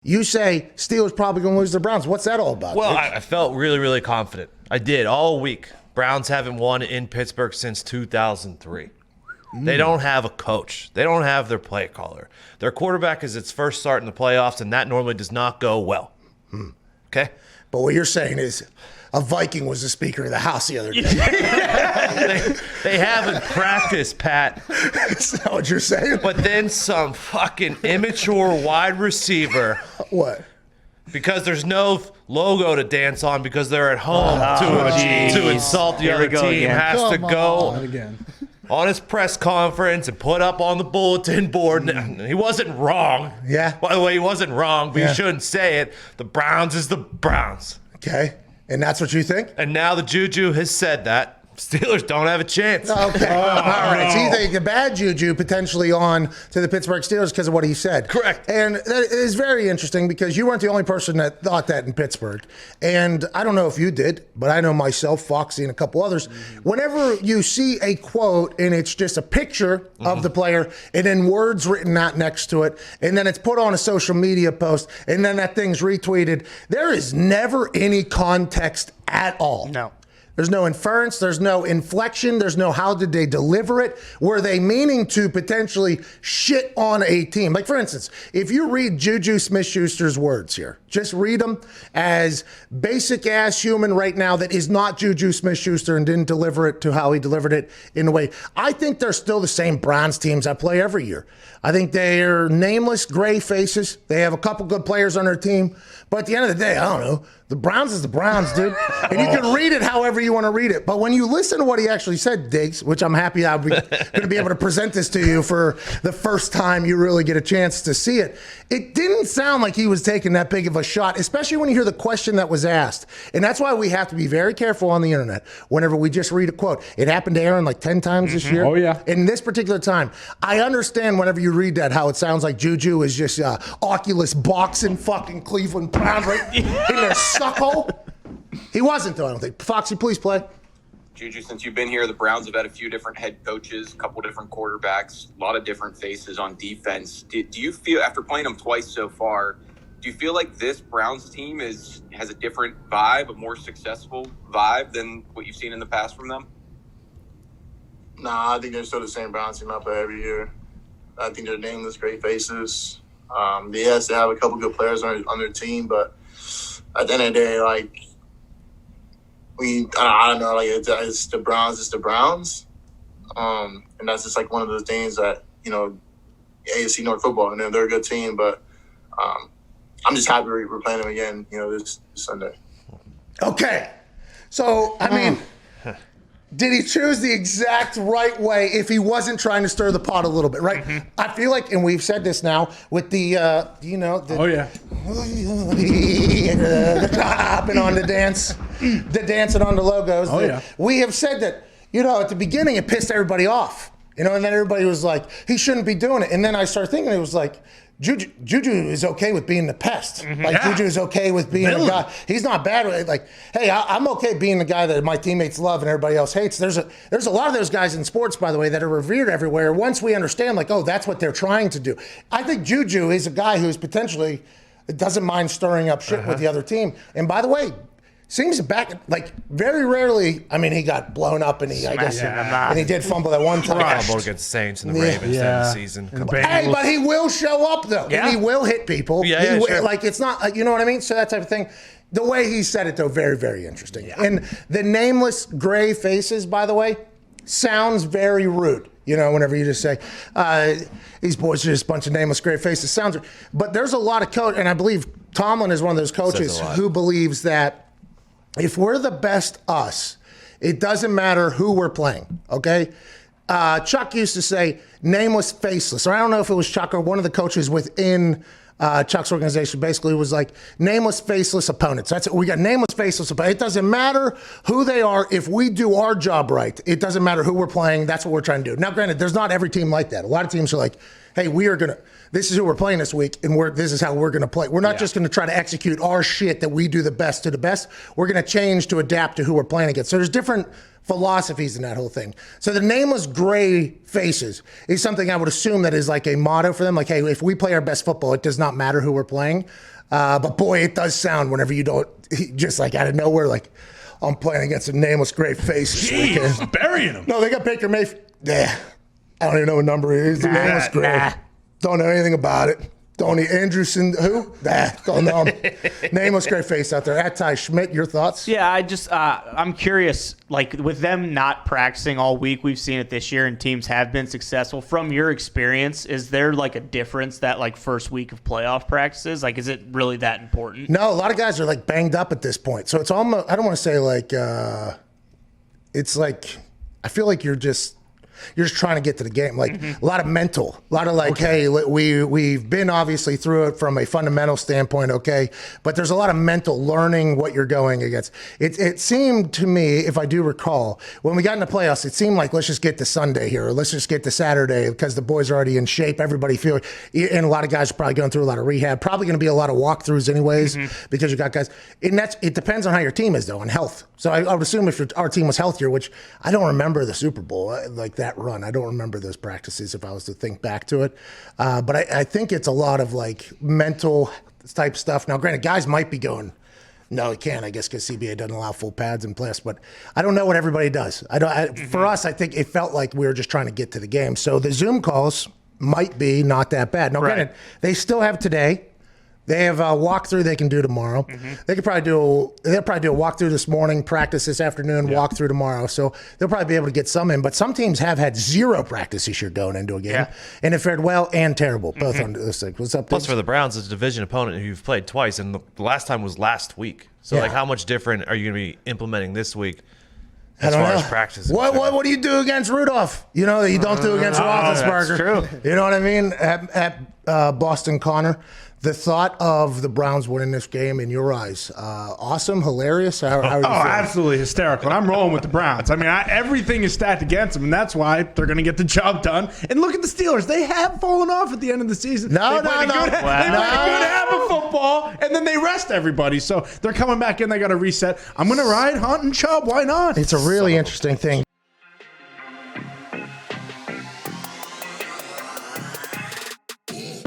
You say Steelers probably going to lose the Browns. What's that all about? Well, I felt really, really confident. I did all week. Browns haven't won in Pittsburgh since 2003. They don't have a coach. They don't have their play caller. Their quarterback is its first start in the playoffs, and that normally does not go well. Okay? But what you're saying is a Viking was the Speaker of the House the other day. they haven't practiced, Pat. That's not what you're saying. But then some fucking immature wide receiver. What? Because there's no logo to dance on because they're at home to insult the other team has to go on his press conference and put up on the bulletin board. He wasn't wrong. Yeah. By the way, he wasn't wrong, but you shouldn't say it. The Browns is the Browns. Okay. And that's what you think? And now the JuJu has said that. Steelers don't have a chance. Okay. All right. So you think a bad JuJu potentially on to the Pittsburgh Steelers because of what he said. Correct. And that is very interesting because you weren't the only person that thought that in Pittsburgh. And I don't know if you did, but I know myself, Foxy, and a couple others. Whenever you see a quote and it's just a picture of the player and then words written out next to it, and then it's put on a social media post, and then that thing's retweeted, there is never any context at all. No. There's no inference. There's no inflection. There's no how did they deliver it. Were they meaning to potentially shit on a team? Like, for instance, if you read JuJu Smith-Schuster's words here, just read them as basic-ass human right now that is not JuJu Smith-Schuster and didn't deliver it to how he delivered it in a way. I think they're still the same Browns teams that play every year. I think they're nameless gray faces. They have a couple good players on their team. But at the end of the day, I don't know. The Browns is the Browns, dude. And you can read it however you want to read it. But when you listen to what he actually said, Diggs, which I'm happy I'm going to be able to present this to you for the first time you really get a chance to see it, it didn't sound like he was taking that big of a shot, especially when you hear the question that was asked. And that's why we have to be very careful on the internet whenever we just read a quote. It happened to Aaron like 10 times this year. Oh, yeah. In this particular time, I understand whenever you read that how it sounds like JuJu is just Oculus boxing fucking Cleveland Browns right in their suckhole. He wasn't, though, I don't think. Foxy, please play. JuJu, since you've been here, the Browns have had a few different head coaches, a couple different quarterbacks, a lot of different faces on defense. Do you feel, after playing them twice so far, do you feel like this Browns team has a different vibe, a more successful vibe than what you've seen in the past from them? Nah, I think they're still the same Browns team out there every year. I think they're nameless great faces. Yes, they have a couple good players on their team, but at the end of the day, like, I don't know, like it's the Browns, it's the Browns. And that's just like one of those things that, you know, AFC North football, and they're a good team, but I'm just happy we're playing them again, you know, this Sunday. Okay. So, I mean, did he choose the exact right way if he wasn't trying to stir the pot a little bit, right? I feel like, and we've said this now with the, you know, the, the clapping on the dance, the dancing on the logos. We have said that, you know, at the beginning it pissed everybody off, you know, and then everybody was like, he shouldn't be doing it. And then I started thinking, it was like, JuJu is okay with being the pest. Like, JuJu is okay with being a guy. He's not bad with it. Like, hey, I'm okay being the guy that my teammates love and everybody else hates. There's a lot of those guys in sports, by the way, that are revered everywhere. Once we understand, like, oh, that's what they're trying to do. I think JuJu is a guy who's potentially doesn't mind stirring up shit with the other team. And by the way, seems back, like, very rarely, I mean, he got blown up and and he did fumble that one time. Fumbled against Saints and the Ravens that season. Hey, but he will show up, though. And he will hit people. Sure. Like, it's not, you know what I mean? So that type of thing. The way he said it, though, very, very interesting. And the nameless gray faces, by the way, sounds very rude. You know, whenever you just say, these boys are just a bunch of nameless gray faces. Sounds, but there's a lot of coach, and I believe Tomlin is one of those coaches who believes that if we're the best us, it doesn't matter who we're playing, okay? Chuck used to say nameless, faceless. Or I don't know if it was Chuck or one of the coaches within Chuck's organization basically was like nameless, faceless opponents. That's it. We got nameless, faceless opponents. It doesn't matter who they are. If we do our job right, it doesn't matter who we're playing. That's what we're trying to do. Now, granted, there's not every team like that. A lot of teams are like, hey, this is who we're playing this week, and this is how we're going to play. We're not just going to try to execute our shit that we do the best to the best. We're going to change to adapt to who we're playing against. So there's different philosophies in that whole thing. So the nameless gray faces is something I would assume that is like a motto for them. Like, hey, if we play our best football, it does not matter who we're playing. But boy, it does sound whenever you don't, just like out of nowhere, like, I'm playing against a nameless gray face this weekend. Burying him. No, they got Baker Mayfield. Yeah. I don't even know what number it is. The nameless gray. Don't know anything about it. Anderson, who? Don't know him. Nameless gray face out there. At Ty Schmidt, your thoughts? Yeah, I'm curious, like with them not practicing all week, we've seen it this year and teams have been successful. From your experience, is there like a difference that like first week of playoff practices? Like, is it really that important? No, a lot of guys are like banged up at this point. So it's almost, I don't want to say like, it's like, I feel like you're just trying to get to the game. Like a lot of mental, a lot of like, hey, we've been obviously through it from a fundamental standpoint, okay, but there's a lot of mental learning what you're going against. It seemed to me, if I do recall, when we got in the playoffs, it seemed like let's just get to Sunday here, or let's just get to Saturday because the boys are already in shape. Everybody feels, and a lot of guys are probably going through a lot of rehab. Probably going to be a lot of walkthroughs anyways because you got guys. And it depends on how your team is though, and health. So I would assume if our team was healthier, which I don't remember the Super Bowl like that run. I don't remember those practices if I was to think back to it. But I think it's a lot of like mental type stuff. Now, granted, guys might be going, no, he can't, I guess, because CBA doesn't allow full pads and playoffs. But I don't know what everybody does. For us, I think it felt like we were just trying to get to the game. So the Zoom calls might be not that bad. Now, granted, they still have today. They have a walkthrough they can do tomorrow. They'll probably do a walkthrough this morning, practice this afternoon, walkthrough tomorrow. So they'll probably be able to get some in. But some teams have had zero practice this year going into a game, and it fared well and terrible both on this thing. What's up? Plus, for the Browns, it's a division opponent who you've played twice, and the last time was last week. So, like, how much different are you going to be implementing this week as far as practice? What do you do against Rudolph? You know that you don't do against Roethlisberger. That's true. You know what I mean? At Boston Connor. The thought of the Browns winning this game in your eyes, awesome, hilarious? How are you feeling? Absolutely hysterical. I'm rolling with the Browns. I mean, everything is stacked against them, and that's why they're going to get the job done. And look at the Steelers. They have fallen off at the end of the season. They played a good half of football, and then they rest everybody. So they're coming back in. They got to reset. I'm going to ride Hunt and Chubb. Why not? It's a really interesting thing.